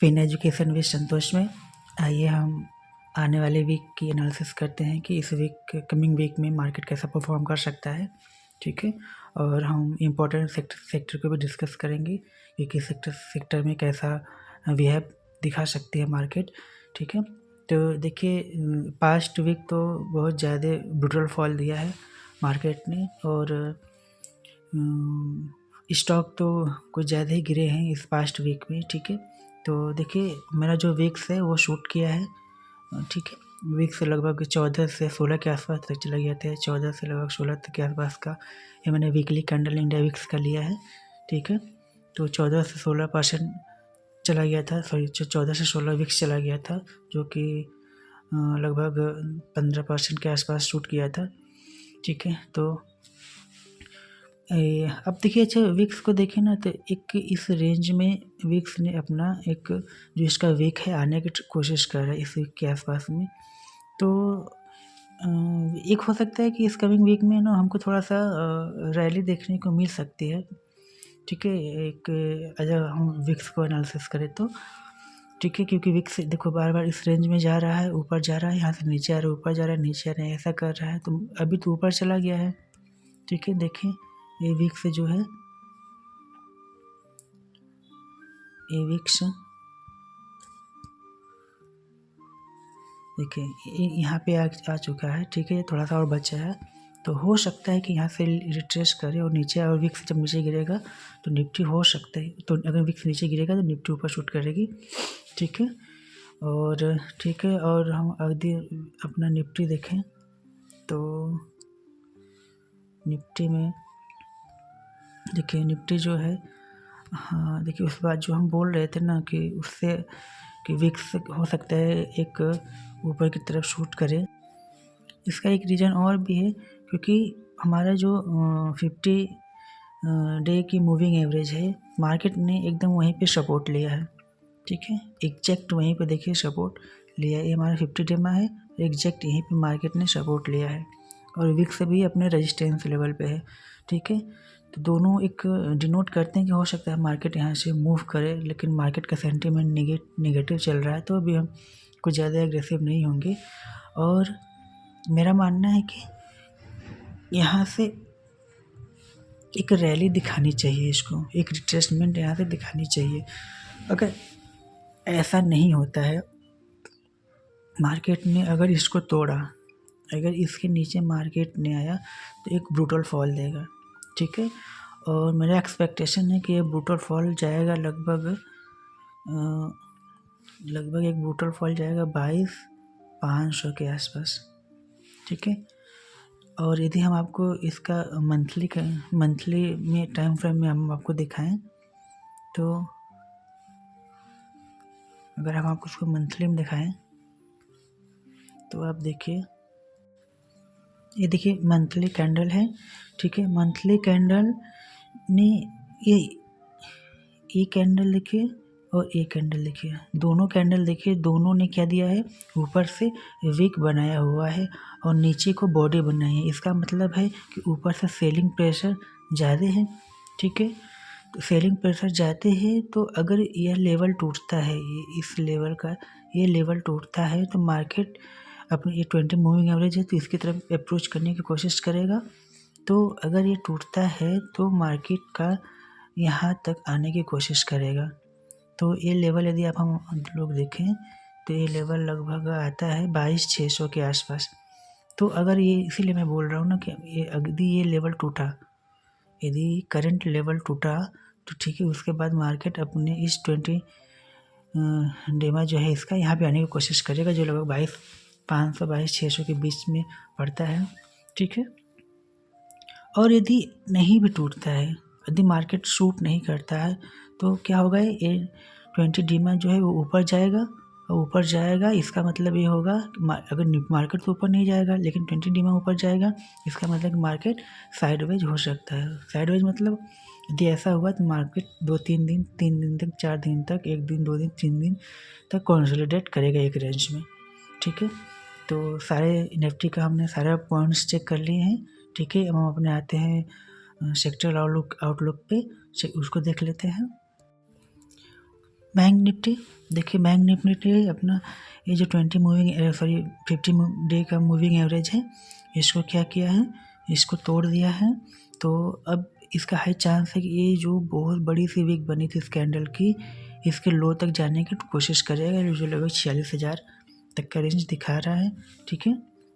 Fin education with संतोष में आइए हम आने वाले वीक की एनालिसिस करते हैं कि इस वीक कमिंग वीक में मार्केट कैसा परफॉर्म कर सकता है। ठीक है, और हम इम्पोर्टेंट सेक्टर को भी डिस्कस करेंगे कि किस सेक्टर में कैसा बिहेव दिखा सकती है मार्केट। ठीक है, तो देखिए पास्ट वीक तो बहुत ज़्यादा ब्रूटल फॉल दिया है मार्केट ने, और स्टॉक तो कुछ ज़्यादा ही गिरे हैं इस पास्ट वीक में। ठीक है, तो देखिए मेरा जो वीक्स है वो शूट किया है। ठीक है, वीक्स लगभग 14 से 16 के आसपास तक चला गया था। 14 से लगभग 16 तक के आसपास का ये मैंने वीकली कैंडल इंडिया वीक्स का लिया है। ठीक है, तो 14 से 16% चला गया था, सॉरी 14 से 16 वीक्स चला गया था, जो कि लगभग 15% के आसपास शूट किया था। ठीक है, तो अब देखिए अच्छा विक्स को देखें ना, तो एक इस रेंज में विक्स ने अपना एक जो इसका वीक है आने की कोशिश कर रहा है इस वीक के आसपास में। तो एक हो सकता है कि इस कमिंग वीक में ना हमको थोड़ा सा रैली देखने को मिल सकती है। ठीक है, एक अगर हम विक्स को एनालिसिस करें तो ठीक है, क्योंकि विक्स देखो बार बार इस रेंज में जा रहा है, ऊपर जा रहा है, यहाँ से नीचे आ रहा है, ऊपर जा रहा है, नीचे आ रहा है, ऐसा कर रहा है। तो अभी तो ऊपर चला गया है। ठीक है, देखें ये विक्स जो है, ये विक्स देखिए यहाँ पे आ चुका है। ठीक है, थोड़ा सा और बचा है, तो हो सकता है कि यहाँ से रिट्रेस करे और नीचे, और विक्स जब नीचे गिरेगा तो निफ्टी हो सकता है, तो अगर विक्स नीचे गिरेगा तो निफ्टी ऊपर शूट करेगी। ठीक है, और ठीक है, और हम अगली अपना निफ्टी देखें तो निफ्टी में देखिए निफ्टी जो है, हाँ देखिए उस बात जो हम बोल रहे थे ना कि उससे कि विक्स हो सकता है एक ऊपर की तरफ शूट करे। इसका एक रीज़न और भी है, क्योंकि हमारा जो 50 डे की मूविंग एवरेज है, मार्केट ने एकदम वहीं पे सपोर्ट लिया है। ठीक है, एग्जैक्ट वहीं पे देखिए सपोर्ट लिया है। ये हमारा 50 डे में है, एग्जैक्ट यहीं पे मार्केट ने सपोर्ट लिया है, और विक्स भी अपने रेजिस्टेंस लेवल पे है। ठीक है, तो दोनों एक डिनोट करते हैं कि हो सकता है मार्केट यहाँ से मूव करे, लेकिन मार्केट का सेंटीमेंट नेगेटिव चल रहा है, तो अभी हम कुछ ज़्यादा एग्रेसिव नहीं होंगे। और मेरा मानना है कि यहाँ से एक रैली दिखानी चाहिए, इसको एक रिट्रेसमेंट यहाँ से दिखानी चाहिए। अगर ऐसा नहीं होता है, मार्केट ने अगर इसको तोड़ा, अगर इसके नीचे मार्केट ने आया तो एक ब्रूटल फॉल देगा। ठीक है, और मेरा एक्सपेक्टेशन है कि ये ब्रूटल फॉल जाएगा लगभग एक ब्रूटल फॉल जाएगा 22,500 के आसपास। ठीक है, और यदि हम आपको इसका मंथली में टाइम फ्रेम में हम आपको दिखाएं, तो अगर हम आपको इसको मंथली में दिखाएं तो आप देखिए, ये देखिए मंथली कैंडल है। ठीक है, मंथली कैंडल ने ये कैंडल देखिए और ये कैंडल देखिए, दोनों कैंडल देखिए, दोनों ने क्या दिया है, ऊपर से विक बनाया हुआ है और नीचे को बॉडी बनाई है। इसका मतलब है कि ऊपर से सेलिंग प्रेशर ज़्यादा है। ठीक है, तो सेलिंग प्रेशर जाते हैं, तो अगर यह लेवल टूटता है, इस लेवल का ये लेवल टूटता है, तो मार्केट अपनी ये 20 मूविंग एवरेज है, तो इसकी तरफ अप्रोच करने की कोशिश करेगा। तो अगर ये टूटता है तो मार्केट का यहाँ तक आने की कोशिश करेगा। तो ये लेवल यदि आप हम लोग देखें तो ये लेवल लगभग आता है 22,600 के आसपास। तो अगर ये, इसीलिए मैं बोल रहा हूँ ना कि यदि ये लेवल टूटा, यदि करंट लेवल टूटा तो ठीक है, उसके बाद मार्केट अपने इस 20 डेमा जो है इसका यहाँ पे आने की कोशिश करेगा, जो लगभग 22,500 22,600 के बीच में पड़ता है। ठीक है, और यदि नहीं भी टूटता है, यदि मार्केट शूट नहीं करता है, तो क्या होगा, ये 20 डीमा जो है वो ऊपर जाएगा, और ऊपर जाएगा इसका मतलब ये होगा अगर मार्केट तो ऊपर नहीं जाएगा लेकिन 20 डीमा ऊपर जाएगा, इसका मतलब कि मार्केट साइडवेज हो सकता है। साइडवेज मतलब यदि ऐसा हुआ तो मार्केट 2-3 दिन, 3 दिन तक, 4 दिन तक, 1 दिन, 2 दिन, 3 दिन तक कंसोलिडेट करेगा एक रेंज में। ठीक है, तो सारे निफ्टी का हमने सारे पॉइंट्स चेक कर लिए हैं। ठीक है, अब हम अपने आते हैं सेक्टरल आउटलुक पे, उसको देख लेते हैं। बैंक निफ्टी, देखिए बैंक निफ्टी अपना ये जो 50 डे का मूविंग एवरेज है, इसको क्या किया है, इसको तोड़ दिया है। तो अब इसका हाई चांस है कि ये जो बहुत बड़ी सी वीक बनी थी इस कैंडल की, इसके लो तक जाने की कोशिश करेगा, जो लगभग 46,000 तक का रेंज दिखा रहा है। ठीक है,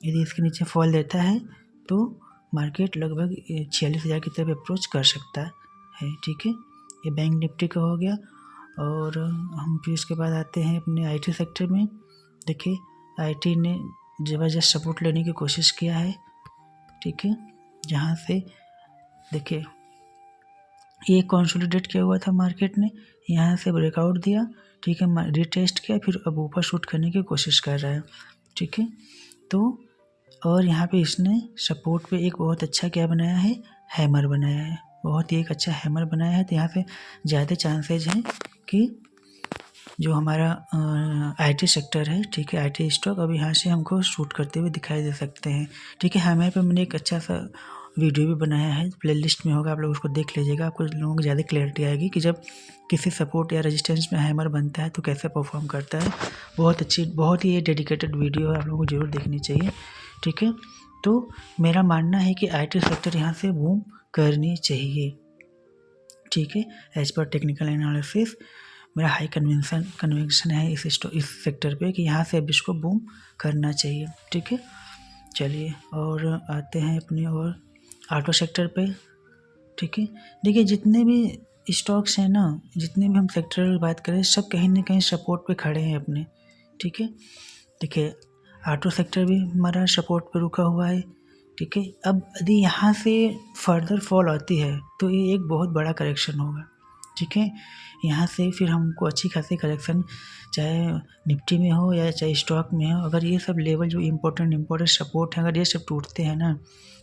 यदि इसके नीचे फॉल देता है तो मार्केट लगभग 46,000 की तरफ अप्रोच कर सकता है। ठीक है, ये बैंक निफ्टी का हो गया। और हम फिर इसके बाद आते हैं अपने आईटी सेक्टर में। देखिए आईटी ने ज़बरदस्त सपोर्ट लेने की कोशिश किया है। ठीक है, जहाँ से देखिए ये कंसोलिडेट किया हुआ था मार्केट ने, यहाँ से ब्रेकआउट दिया। ठीक है, रिटेस्ट किया, फिर अब ऊपर शूट करने की कोशिश कर रहा है। ठीक है, तो और यहाँ पे इसने सपोर्ट पे एक बहुत अच्छा क्या बनाया है, हैमर बनाया है, बहुत ही एक अच्छा हैमर बनाया है। तो यहाँ पे ज़्यादा चांसेज हैं कि जो हमारा आईटी सेक्टर है, ठीक है, आईटी स्टॉक अब यहाँ से हमको शूट करते हुए दिखाई दे सकते हैं। ठीक है, हैमर पे मैंने एक अच्छा सा वीडियो भी बनाया है, प्लेलिस्ट में होगा, आप लोग उसको देख लीजिएगा, आपको लोगों को ज़्यादा क्लैरिटी आएगी कि जब किसी सपोर्ट या रेजिस्टेंस में हैमर बनता है तो कैसे परफॉर्म करता है। बहुत अच्छी, बहुत ही डेडिकेटेड वीडियो है, आप लोगों को जरूर देखनी चाहिए। ठीक है, तो मेरा मानना है कि आईटी सेक्टर यहाँ से बूम करनी चाहिए। ठीक है, एज पर टेक्निकल एनालिसिस मेरा हाई कन्विक्शन है इस सेक्टर पे कि यहाँ से अब इसको बूम करना चाहिए। ठीक है, चलिए और आते हैं अपनी और ऑटो सेक्टर पे। ठीक है, देखिए जितने भी स्टॉक्स हैं ना, जितने भी हम सेक्टर की बात करें, सब कहीं ना कहीं सपोर्ट पे खड़े हैं अपने। ठीक है, देखिए ऑटो सेक्टर भी हमारा सपोर्ट पे रुका हुआ है। ठीक है, अब यदि यहाँ से फर्दर फॉल आती है तो ये एक बहुत बड़ा करेक्शन होगा। ठीक है, यहाँ से फिर हमको अच्छी खासी करेक्शन, चाहे निफ्टी में हो या चाहे स्टॉक में हो, अगर ये सब लेवल जो इम्पोर्टेंट सपोर्ट हैं, अगर ये सब टूटते हैं ना,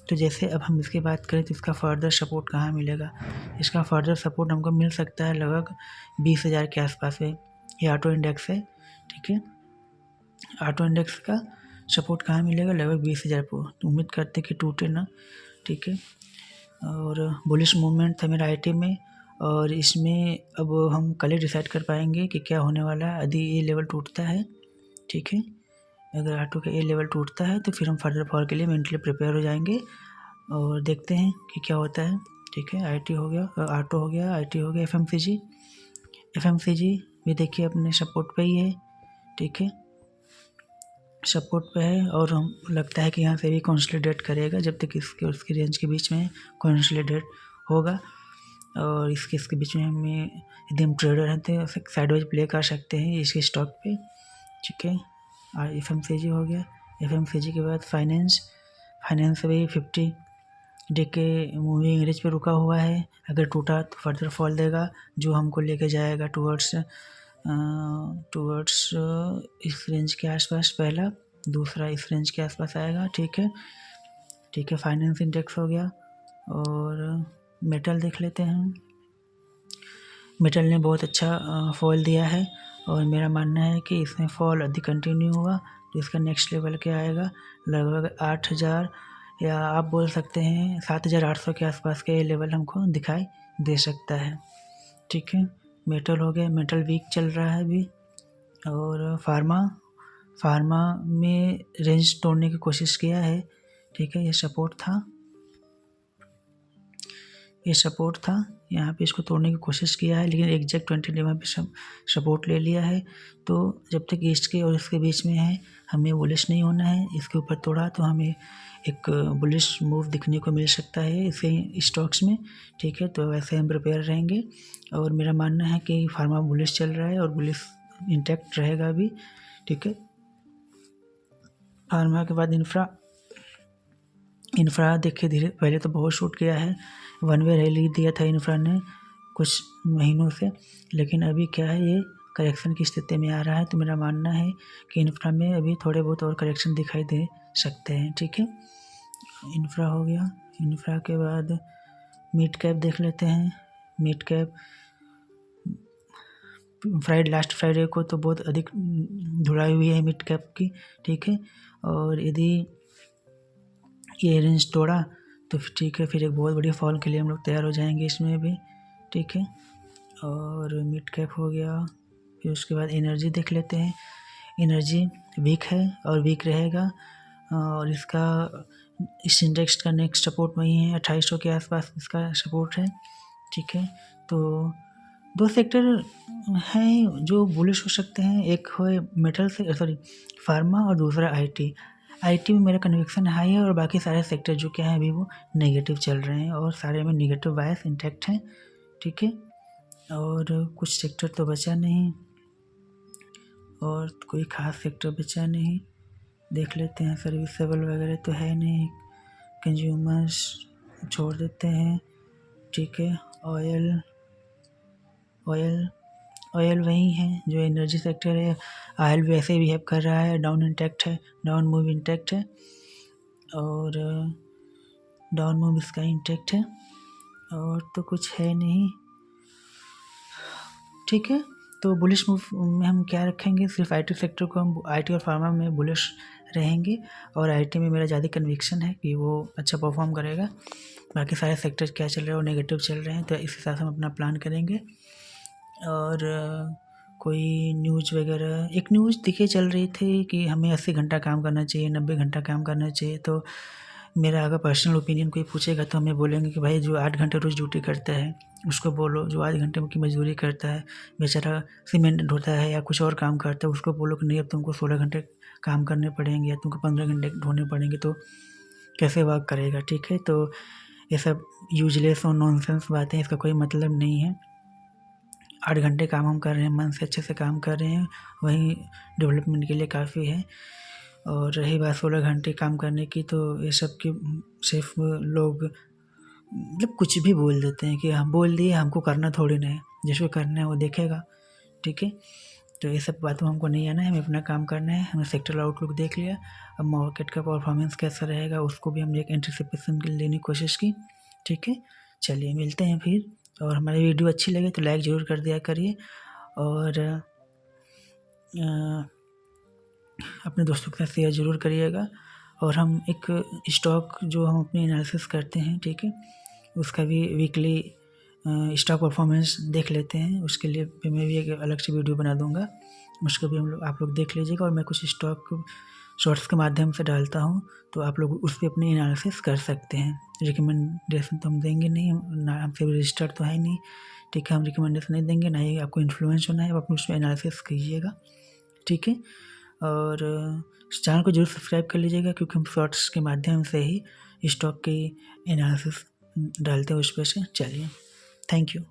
तो जैसे अब हम इसकी बात करें तो इसका फर्दर सपोर्ट कहाँ मिलेगा, इसका फर्दर सपोर्ट हमको मिल सकता है लगभग 20,000 के आसपास है। ये ऑटो इंडेक्स है। ठीक है, ऑटो इंडेक्स का सपोर्ट कहाँ मिलेगा, लगभग 20,000 को, तो उम्मीद करते कि टूटे ना। ठीक है, और बुलिश मूवमेंट था मेरा आईटी में, और इसमें अब हम कल ही डिसाइड कर पाएंगे कि क्या होने वाला है यदि ये लेवल टूटता है। ठीक है, अगर ऑटो का ये लेवल टूटता है तो फिर हम फर्दर फॉल के लिए मेंटली प्रिपेयर हो जाएंगे और देखते हैं कि क्या होता है। ठीक है, आईटी हो गया, ऑटो हो गया, आईटी हो गया, एफएमसीजी भी देखिए अपने सपोर्ट पे ही है। ठीक है, सपोर्ट पे है और हम लगता है कि यहाँ से भी कंसोलिडेट करेगा जब तक इसके और उसकी रेंज के बीच में कंसोलिडेट होगा। और इसके बीच में हमें यदि हम ट्रेडर हैं तो साइडवाइज प्ले कर सकते हैं इसके स्टॉक पे। ठीक है, और एफएमसीजी हो गया। एफएमसीजी के बाद फाइनेंस भी 50 डे के मूविंग एवरेज पे रुका हुआ है, अगर टूटा तो फर्दर फॉल देगा जो हमको लेके जाएगा टूवर्ड्स इस रेंज के आसपास, पहला, दूसरा इस रेंज के आसपास आएगा। ठीक है, ठीक है, फाइनेंस इंडेक्स हो गया। और मेटल देख लेते हैं। मेटल ने बहुत अच्छा फॉल दिया है और मेरा मानना है कि इसमें फॉल अधिक कंटिन्यू हुआ तो इसका नेक्स्ट लेवल क्या आएगा, लगभग 8,000 या आप बोल सकते हैं 7,800 के आसपास का ये लेवल हमको दिखाई दे सकता है। ठीक है, मेटल हो गया, मेटल वीक चल रहा है अभी। और फार्मा में रेंज तोड़ने की कोशिश किया है। ठीक है, ये सपोर्ट था, यहाँ पे इसको तोड़ने की कोशिश किया है, लेकिन एग्जैक्ट 20 पे सपोर्ट ले लिया है। तो जब तक इसके और इसके बीच में है, हमें बुलिश नहीं होना है। इसके ऊपर तोड़ा तो हमें एक बुलिश मूव दिखने को मिल सकता है इसे स्टॉक्स में। ठीक है, तो वैसे हम प्रिपेयर रहेंगे और मेरा मानना है कि फार्मा बुलिश चल रहा है और बुलिश इंटैक्ट रहेगा अभी। ठीक है, फार्मा के बाद इंफ्रा देखिए धीरे, पहले तो बहुत शूट किया है, वन वे रैली दिया था इंफ्रा ने कुछ महीनों से, लेकिन अभी क्या है, ये करेक्शन की स्थिति में आ रहा है। तो मेरा मानना है कि इंफ्रा में अभी थोड़े बहुत और करेक्शन दिखाई दे सकते हैं। ठीक है, इंफ्रा हो गया। इंफ्रा के बाद मिड कैप देख लेते हैं। मिड कैप लास्ट फ्राइडे को तो बहुत अधिक धुलाई हुई है मिड कैप की। ठीक है, और यदि ये रेंज तोड़ा तो फिर ठीक है, फिर एक बहुत बड़ी फॉल के लिए हम लोग तैयार हो जाएंगे इसमें भी। ठीक है, और मिड कैप हो गया, फिर उसके बाद एनर्जी देख लेते हैं। एनर्जी वीक है और वीक रहेगा, और इसका इस इंडेक्स का नेक्स्ट सपोर्ट वही है, 2800 के आसपास इसका सपोर्ट है। ठीक है, तो दो सेक्टर हैं जो बुलिश हो सकते हैं, एक है मेटल से फार्मा, और दूसरा आईटी। आईटी में मेरा कन्विक्शन हाई है, और बाकी सारे सेक्टर जो क्या है अभी वो नेगेटिव चल रहे हैं, और सारे में नेगेटिव बायस इंटैक्ट हैं। ठीक है, और कुछ सेक्टर तो बचा नहीं, और कोई ख़ास सेक्टर बचा नहीं। देख लेते हैं, सर्विसेबल वगैरह तो है नहीं, कंज्यूमर्स छोड़ देते हैं। ठीक है, ऑयल वही है जो एनर्जी सेक्टर है। ऑयल भी ऐसे बिहेव कर रहा है, डाउन इंटैक्ट है, डाउन मूव इंटैक्ट है, और डाउन मूव इसका इंटैक्ट है, और तो कुछ है नहीं। ठीक है, तो बुलिश मूव में हम क्या रखेंगे, सिर्फ आईटी सेक्टर को हम आईटी और फार्मा में बुलिश रहेंगे, और आईटी में मेरा ज़्यादा कन्विक्शन है कि वो अच्छा परफॉर्म करेगा। बाकी सारे सेक्टर क्या चल रहे हैं वो नेगेटिव चल रहे हैं, तो इस हिसाब से हम अपना प्लान करेंगे। और कोई न्यूज़ वगैरह, एक न्यूज़ दिखे चल रही थी कि हमें 80 घंटा काम करना चाहिए, 90 घंटा काम करना चाहिए। तो मेरा अगर पर्सनल ओपिनियन कोई पूछेगा तो हमें बोलेंगे कि भाई जो 8 घंटे रोज़ ड्यूटी करता है उसको बोलो, जो 8 घंटे की मजदूरी करता है, बेचारा सीमेंट ढोता है या कुछ और काम करता है, उसको बोलो कि नहीं अब तुमको 16 घंटे काम करने पड़ेंगे या तुमको 15 घंटे ढोने पड़ेंगे, तो कैसे वर्क करेगा। ठीक है, तो ये सब यूजलेस और नॉनसेंस बातें, इसका कोई मतलब नहीं है। 8 घंटे काम हम कर रहे हैं, मन से अच्छे से काम कर रहे हैं, वही डेवलपमेंट के लिए काफ़ी है। और रही बात 16 घंटे काम करने की, तो ये सब की सिर्फ लोग मतलब कुछ भी बोल देते हैं कि हम बोल दिए, हमको करना थोड़ी ना है, जिसको करना है वो देखेगा। ठीक है, तो ये सब बातों हमको नहीं आना है, हमें अपना काम करना है। हमने सेक्टरल आउटलुक देख लिया, अब मार्केट का परफॉर्मेंस कैसा रहेगा उसको भी हमने एक एंटिसिपेशन लेने की कोशिश की। ठीक है, चलिए मिलते हैं फिर। और हमारी वीडियो अच्छी लगे तो लाइक ज़रूर कर दिया करिए, और अपने दोस्तों के साथ शेयर ज़रूर करिएगा। और हम एक स्टॉक जो हम अपनी एनालिसिस करते हैं, ठीक है, उसका भी वीकली स्टॉक परफॉर्मेंस देख लेते हैं, उसके लिए भी मैं भी एक अलग से वीडियो बना दूंगा, उसको भी आप लोग देख लीजिएगा। और मैं कुछ स्टॉक शॉर्ट्स के माध्यम से डालता हूँ, तो आप लोग उस पर अपनी एनालिसिस कर सकते हैं। रिकमेंडेशन तो हम देंगे नहीं, ना हमसे रजिस्टर्ड तो है नहीं। ठीक है, हम रिकमेंडेशन नहीं देंगे, ना ही आपको इन्फ्लुएंस होना है, आप अपनी उसमें एनालिसिस कीजिएगा। ठीक है, और चैनल को जरूर सब्सक्राइब कर लीजिएगा, क्योंकि हम शॉर्ट्स के माध्यम से ही स्टॉक की एनालिसिस डालते हैं उस पर से। चलिए, थैंक यू।